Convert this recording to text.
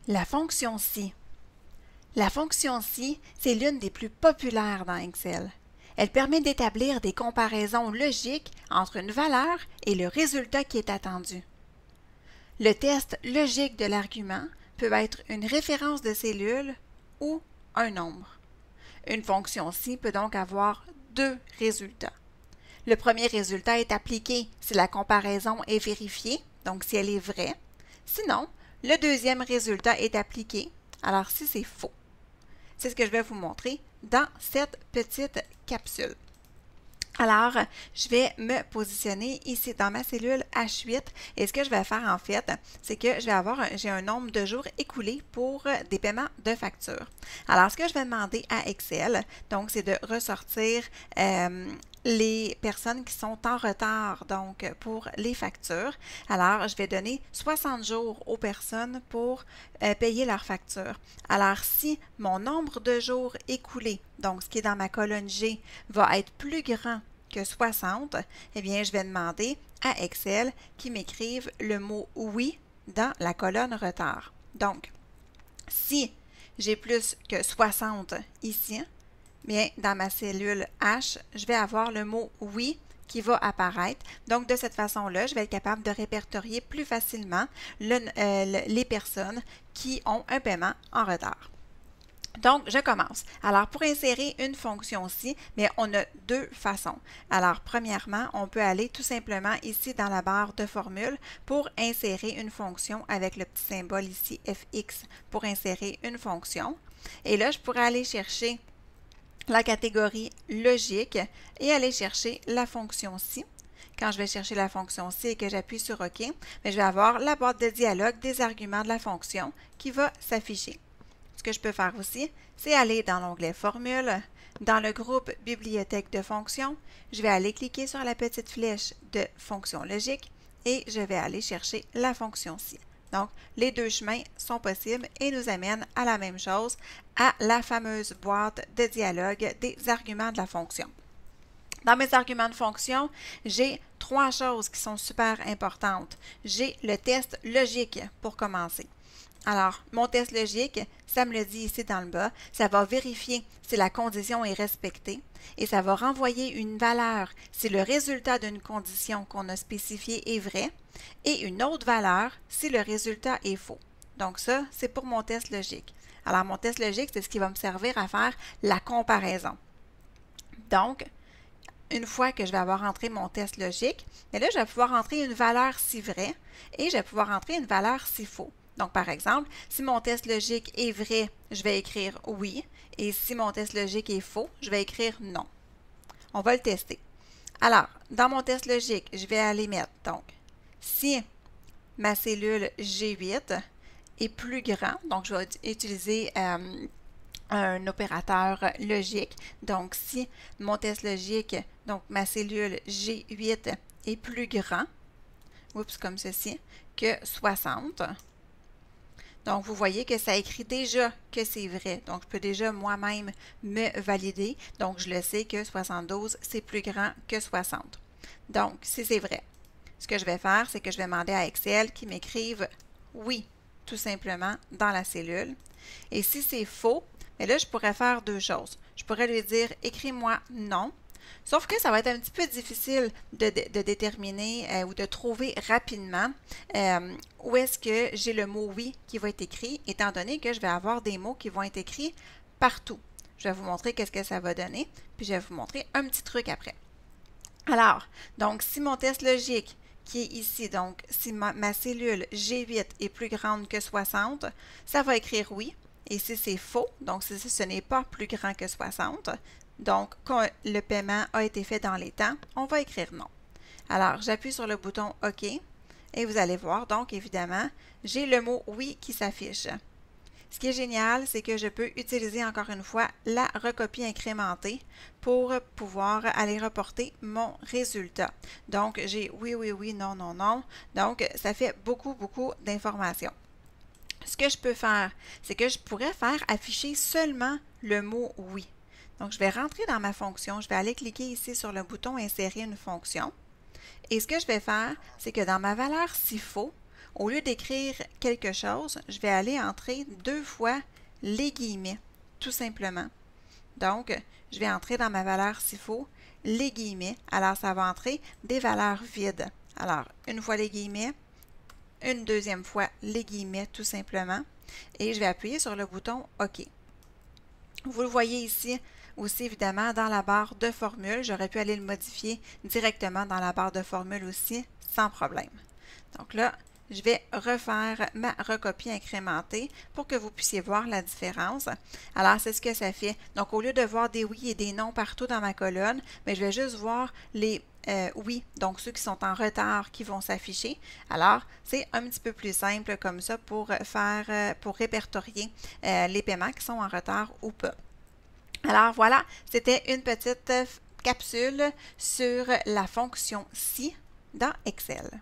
La fonction si. La fonction si, c'est l'une des plus populaires dans Excel. Elle permet d'établir des comparaisons logiques entre une valeur et le résultat qui est attendu. Le test logique de l'argument peut être une référence de cellule ou un nombre. Une fonction si peut donc avoir deux résultats. Le premier résultat est appliqué si la comparaison est vérifiée, donc si elle est vraie. Sinon, le deuxième résultat est appliqué, alors si c'est faux. C'est ce que je vais vous montrer dans cette petite capsule. Alors, je vais me positionner ici dans ma cellule H8 et ce que je vais faire en fait, c'est que j'ai un nombre de jours écoulés pour des paiements de factures. Alors, ce que je vais demander à Excel, donc, c'est de ressortir les personnes qui sont en retard, donc, pour les factures. Alors, je vais donner 60 jours aux personnes pour payer leurs factures. Alors, si mon nombre de jours écoulés, donc ce qui est dans ma colonne G, va être plus grand que 60, eh bien, je vais demander à Excel qu'il m'écrive le mot « oui » dans la colonne « retard ». Donc, si j'ai plus que 60 ici, bien, dans ma cellule H, je vais avoir le mot « oui » qui va apparaître. Donc, de cette façon-là, je vais être capable de répertorier plus facilement les personnes qui ont un paiement en retard. Donc, je commence. Alors, pour insérer une fonction ci, bien, on a deux façons. Alors, premièrement, on peut aller tout simplement ici dans la barre de formule pour insérer une fonction avec le petit symbole ici FX pour insérer une fonction. Et là, je pourrais aller chercher la catégorie logique et aller chercher la fonction ci. Quand je vais chercher la fonction ci et que j'appuie sur OK, bien, je vais avoir la boîte de dialogue des arguments de la fonction qui va s'afficher. Ce que je peux faire aussi, c'est aller dans l'onglet Formule, dans le groupe Bibliothèque de fonctions, je vais aller cliquer sur la petite flèche de fonction logique et je vais aller chercher la fonction ci. Donc, les deux chemins sont possibles et nous amènent à la même chose, à la fameuse boîte de dialogue des arguments de la fonction. Dans mes arguments de fonction, j'ai trois choses qui sont super importantes. J'ai le test logique pour commencer. Alors, mon test logique, ça me le dit ici dans le bas, ça va vérifier si la condition est respectée et ça va renvoyer une valeur si le résultat d'une condition qu'on a spécifiée est vrai et une autre valeur si le résultat est faux. Donc ça, c'est pour mon test logique. Alors, mon test logique, c'est ce qui va me servir à faire la comparaison. Donc, une fois que je vais avoir entré mon test logique, mais là, je vais pouvoir entrer une valeur si vrai et je vais pouvoir entrer une valeur si faux. Donc, par exemple, si mon test logique est vrai, je vais écrire oui. Et si mon test logique est faux, je vais écrire non. On va le tester. Alors, dans mon test logique, je vais aller mettre, donc, si ma cellule G8 est plus grand, donc je vais utiliser un opérateur logique. Donc, si mon test logique, donc ma cellule G8 est plus grand, oups, comme ceci, que 60, donc, vous voyez que ça écrit déjà que c'est vrai. Donc, je peux déjà moi-même me valider. Donc, je le sais que 72, c'est plus grand que 60. Donc, si c'est vrai, ce que je vais faire, c'est que je vais demander à Excel qu'il m'écrive « oui » tout simplement dans la cellule. Et si c'est faux, bien là, je pourrais faire deux choses. Je pourrais lui dire « écris-moi non ». Sauf que ça va être un petit peu difficile de déterminer ou de trouver rapidement où est-ce que j'ai le mot « oui » qui va être écrit, étant donné que je vais avoir des mots qui vont être écrits partout. Je vais vous montrer qu'est-ce que ça va donner, puis je vais vous montrer un petit truc après. Alors, donc, si mon test logique qui est ici, donc, si ma cellule G8 est plus grande que 60, ça va écrire « oui ». Et si c'est faux, donc si ce n'est pas plus grand que 60, donc, quand le paiement a été fait dans les temps, on va écrire non. Alors, j'appuie sur le bouton OK et vous allez voir, donc, évidemment, j'ai le mot oui qui s'affiche. Ce qui est génial, c'est que je peux utiliser encore une fois la recopie incrémentée pour pouvoir aller reporter mon résultat. Donc, j'ai oui, oui, oui, non, non, non. Donc, ça fait beaucoup, beaucoup d'informations. Ce que je peux faire, c'est que je pourrais faire afficher seulement le mot oui. Donc, je vais rentrer dans ma fonction, je vais aller cliquer ici sur le bouton « Insérer une fonction ». Et ce que je vais faire, c'est que dans ma valeur si faux, au lieu d'écrire quelque chose, je vais aller entrer 2 fois les guillemets, tout simplement. Donc, je vais entrer dans ma valeur s'il faut les guillemets. Alors, ça va entrer des valeurs vides. Alors, une fois les guillemets, une deuxième fois les guillemets, tout simplement. Et je vais appuyer sur le bouton OK. Vous le voyez ici aussi, évidemment, dans la barre de formule. J'aurais pu aller le modifier directement dans la barre de formule aussi, sans problème. Donc là, je vais refaire ma recopie incrémentée pour que vous puissiez voir la différence. Alors, c'est ce que ça fait. Donc, au lieu de voir des oui et des non partout dans ma colonne, mais je vais juste voir les oui, donc ceux qui sont en retard qui vont s'afficher. Alors, c'est un petit peu plus simple comme ça pour pour répertorier les paiements qui sont en retard ou pas. Alors voilà, c'était une petite capsule sur la fonction si dans Excel.